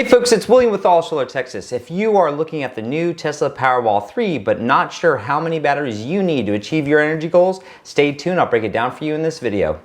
Hey folks, it's William with All Solar Texas. If you are looking at the new Tesla Powerwall 3 but not sure how many batteries you need to achieve your energy goals, stay tuned. I'll break it down for you in this video.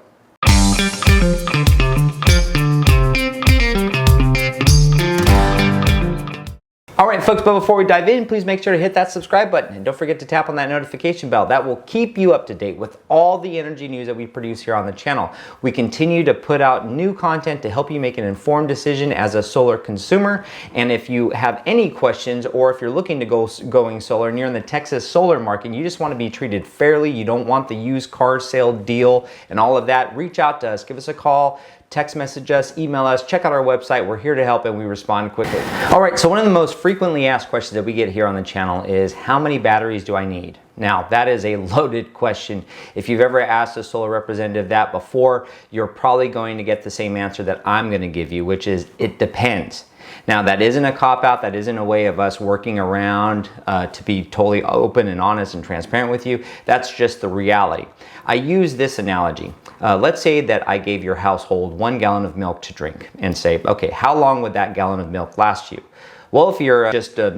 Alright folks, but before we dive in, please make sure to hit that subscribe button and don't forget to tap on that notification bell. That will keep you up to date with all the energy news that we produce here on the channel. We continue to put out new content to help you make an informed decision as a solar consumer. And if you have any questions or if you're looking to going solar and you're in the Texas solar market and you just want to be treated fairly, you don't want the used car sale deal and all of that, reach out to us, give us a call, text message us, email us, check out our website. We're here to help and we respond quickly. All right, so one of the most frequently asked questions that we get here on the channel is, how many batteries do I need? Now, that is a loaded question. If you've ever asked a solar representative that before, you're probably going to get the same answer that I'm going to give you, which is it depends. Now, that isn't a cop-out, that isn't a way of us working around to be totally open and honest and transparent with you. That's just the reality. I use this analogy. Let's say that I gave your household 1 gallon of milk to drink and say, okay, how long would that gallon of milk last you? Well, if you're just a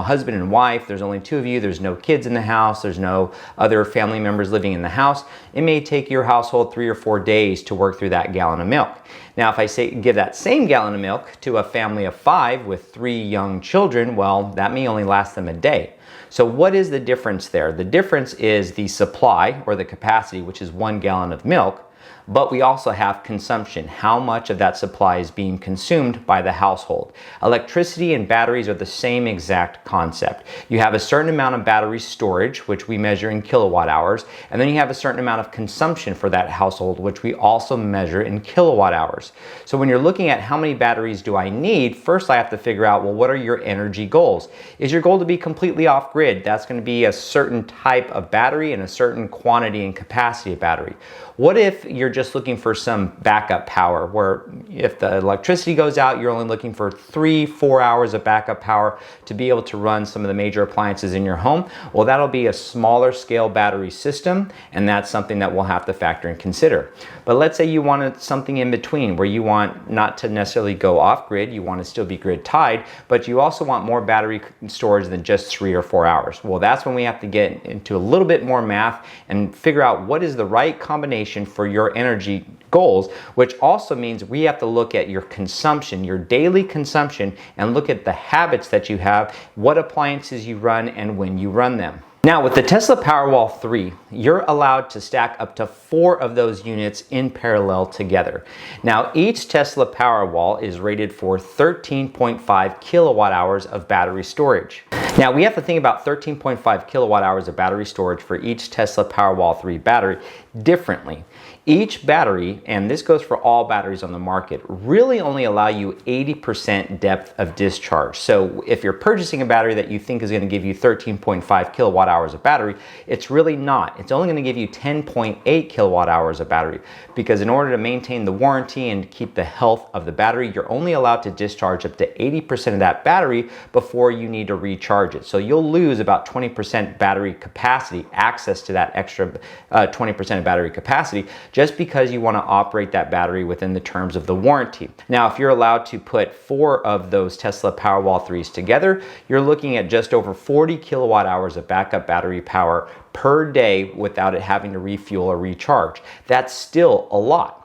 husband and wife, there's only 2 of you, there's no kids in the house, there's no other family members living in the house, it may take your household 3 or 4 days to work through that gallon of milk. Now, if I say give that same gallon of milk to a family of 5 with 3 young children, well, that may only last them a day. So what is the difference there? The difference is the supply or the capacity, which is 1 gallon of milk. But we also have consumption. How much of that supply is being consumed by the household? Electricity and batteries are the same exact concept. You have a certain amount of battery storage, which we measure in kilowatt hours, and then you have a certain amount of consumption for that household, which we also measure in kilowatt hours. So when you're looking at how many batteries do I need, first I have to figure out, well, what are your energy goals? Is your goal to be completely off grid? That's going to be a certain type of battery and a certain quantity and capacity of battery. What if you're just looking for some backup power, where if the electricity goes out, you're only looking for 3-4 hours of backup power to be able to run some of the major appliances in your home? Well, that'll be a smaller scale battery system, and that's something that we'll have to factor and consider. But let's say you wanted something in between, where you want not to necessarily go off grid, you want to still be grid tied, but you also want more battery storage than just 3 or 4 hours. Well, that's when we have to get into a little bit more math and figure out what is the right combination for your energy goals, which also means we have to look at your consumption, your daily consumption, and look at the habits that you have, what appliances you run, and when you run them. Now, with the Tesla Powerwall 3, you're allowed to stack up to 4 of those units in parallel together. Now, each Tesla Powerwall is rated for 13.5 kilowatt hours of battery storage. Now, we have to think about 13.5 kilowatt hours of battery storage for each Tesla Powerwall 3 battery differently. Each battery, and this goes for all batteries on the market, really only allow you 80% depth of discharge. So if you're purchasing a battery that you think is going to give you 13.5 kilowatt hours of battery, it's really not. It's only going to give you 10.8 kilowatt hours of battery, because in order to maintain the warranty and keep the health of the battery, you're only allowed to discharge up to 80% of that battery before you need to recharge it. So you'll lose about 20% battery capacity, access to that extra 20% of battery capacity, just because you want to operate that battery within the terms of the warranty. Now, if you're allowed to put 4 of those Tesla Powerwall 3s together, you're looking at just over 40 kilowatt hours of backup battery power per day without it having to refuel or recharge. That's still a lot.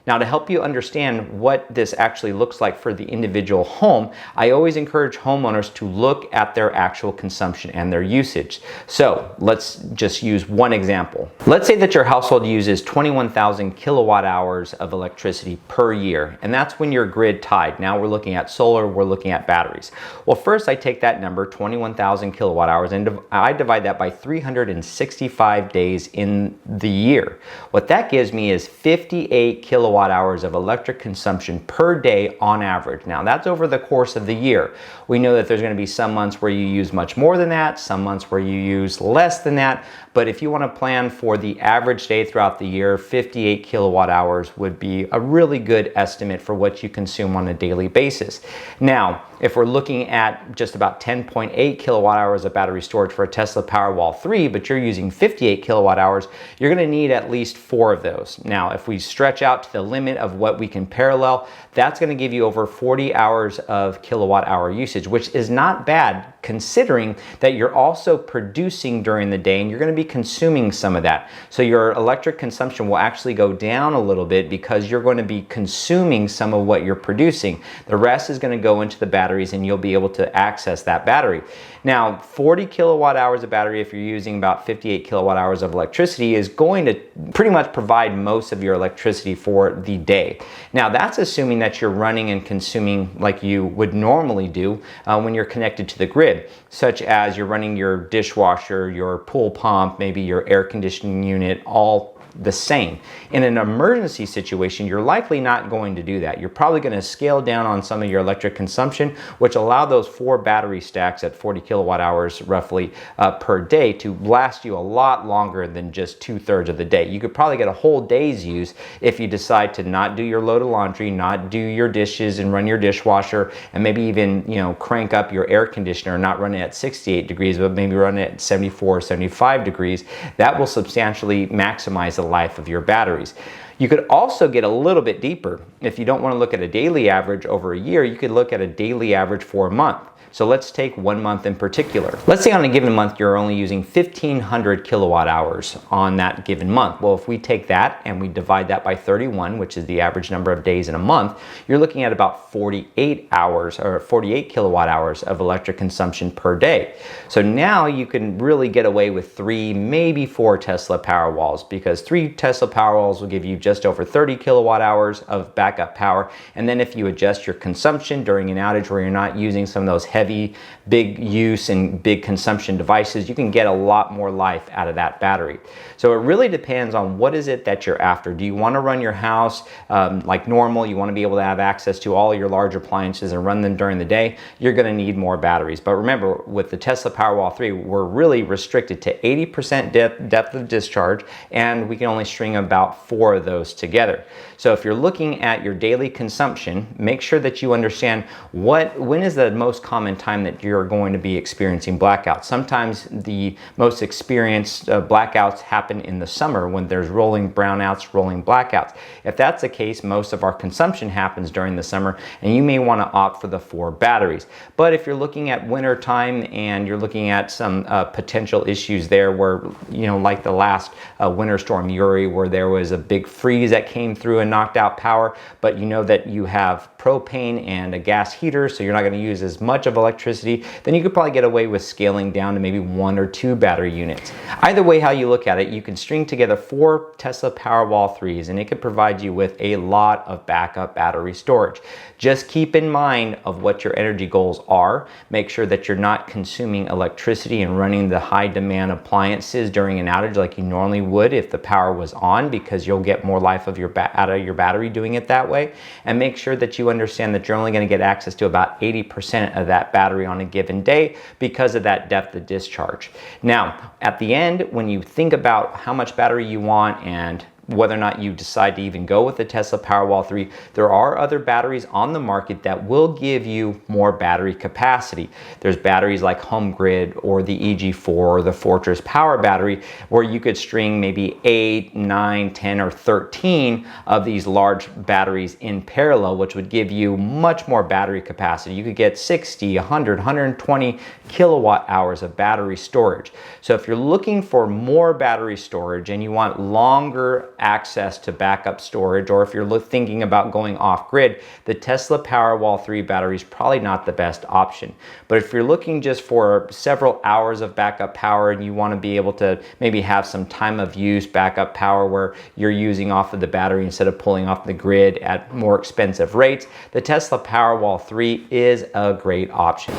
Now, to help you understand what this actually looks like for the individual home, I always encourage homeowners to look at their actual consumption and their usage. So let's just use one example. Let's say that your household uses 21,000 kilowatt hours of electricity per year, and that's when you're grid tied. Now we're looking at solar, we're looking at batteries. Well, first I take that number, 21,000 kilowatt hours, and I divide that by 365 days in the year. What that gives me is 58 kilowatt hours of electric consumption per day on average. Now, that's over the course of the year. We know that there's going to be some months where you use much more than that, some months where you use less than that, but if you want to plan for the average day throughout the year, 58 kilowatt hours would be a really good estimate for what you consume on a daily basis. Now, if we're looking at just about 10.8 kilowatt hours of battery storage for a Tesla Powerwall 3, but you're using 58 kilowatt hours, you're going to need at least 4 of those. Now, if we stretch out to the limit of what we can parallel, that's going to give you over 40 hours of kilowatt hour usage, which is not bad considering that you're also producing during the day and you're going to be consuming some of that. So your electric consumption will actually go down a little bit because you're going to be consuming some of what you're producing. The rest is going to go into the batteries and you'll be able to access that battery. Now, 40 kilowatt hours of battery, if you're using about 58 kilowatt hours of electricity, is going to pretty much provide most of your electricity for the day. Now, that's assuming that you're running and consuming like you would normally do when you're connected to the grid, such as you're running your dishwasher, your pool pump, maybe your air conditioning unit, all the same. In an emergency situation, you're likely not going to do that. You're probably going to scale down on some of your electric consumption, which allow those 4 battery stacks at 40 kilowatt hours roughly per day to last you a lot longer than just 2/3 of the day. You could probably get a whole day's use if you decide to not do your load of laundry, not do your dishes and run your dishwasher, and maybe even, crank up your air conditioner, not run it at 68 degrees, but maybe run it at 74, 75 degrees. That will substantially maximize the life of your batteries. You could also get a little bit deeper. If you don't want to look at a daily average over a year, you could look at a daily average for a month. So let's take 1 month in particular. Let's say on a given month you're only using 1,500 kilowatt hours on that given month. Well, if we take that and we divide that by 31, which is the average number of days in a month, you're looking at about 48 hours or 48 kilowatt hours of electric consumption per day. So now you can really get away with 3, maybe 4 Tesla Powerwalls, because 3 Tesla Powerwalls will give you just over 30 kilowatt hours of backup power. And then if you adjust your consumption during an outage where you're not using some of those heavy, big use and big consumption devices, you can get a lot more life out of that battery. So it really depends on what is it that you're after. Do you want to run your house like normal? You want to be able to have access to all your large appliances and run them during the day? You're going to need more batteries. But remember, with the Tesla Powerwall 3, we're really restricted to 80% depth of discharge, and we can only string about 4 of those together. So if you're looking at your daily consumption, make sure that you understand when is the most common time that you're going to be experiencing blackouts. Sometimes the most experienced blackouts happen in the summer when there's rolling brownouts, rolling blackouts. If that's the case, most of our consumption happens during the summer, and you may want to opt for the 4 batteries. But if you're looking at winter time and you're looking at some potential issues there where, like the last winter storm Uri, where there was a big freeze that came through and knocked out power, but you know that you have propane and a gas heater, so you're not going to use as much of electricity, then you could probably get away with scaling down to maybe 1 or 2 battery units. Either way how you look at it, you can string together 4 Tesla Powerwall 3s and it could provide you with a lot of backup battery storage. Just keep in mind of what your energy goals are. Make sure that you're not consuming electricity and running the high demand appliances during an outage like you normally would if the power was on, because you'll get more life of out of your battery doing it that way. And make sure that you understand that you're only going to get access to about 80% of that battery on a given day because of that depth of discharge. Now, at the end, when you think about how much battery you want and whether or not you decide to even go with the Tesla Powerwall 3, there are other batteries on the market that will give you more battery capacity. There's batteries like Home Grid or the EG4 or the Fortress Power battery, where you could string maybe 8, 9, 10, or 13 of these large batteries in parallel, which would give you much more battery capacity. You could get 60, 100, 120 kilowatt hours of battery storage. So if you're looking for more battery storage and you want longer access to backup storage, or if you're thinking about going off grid, the Tesla Powerwall 3 battery is probably not the best option. But if you're looking just for several hours of backup power and you want to be able to maybe have some time of use backup power where you're using off of the battery instead of pulling off the grid at more expensive rates, the Tesla Powerwall 3 is a great option.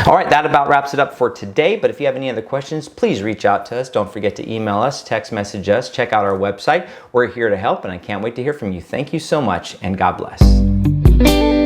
All right, that about wraps it up for today. But if you have any other questions, please reach out to us. Don't forget to email us, text message us, check out our website. We're here to help, and I can't wait to hear from you. Thank you so much, and God bless.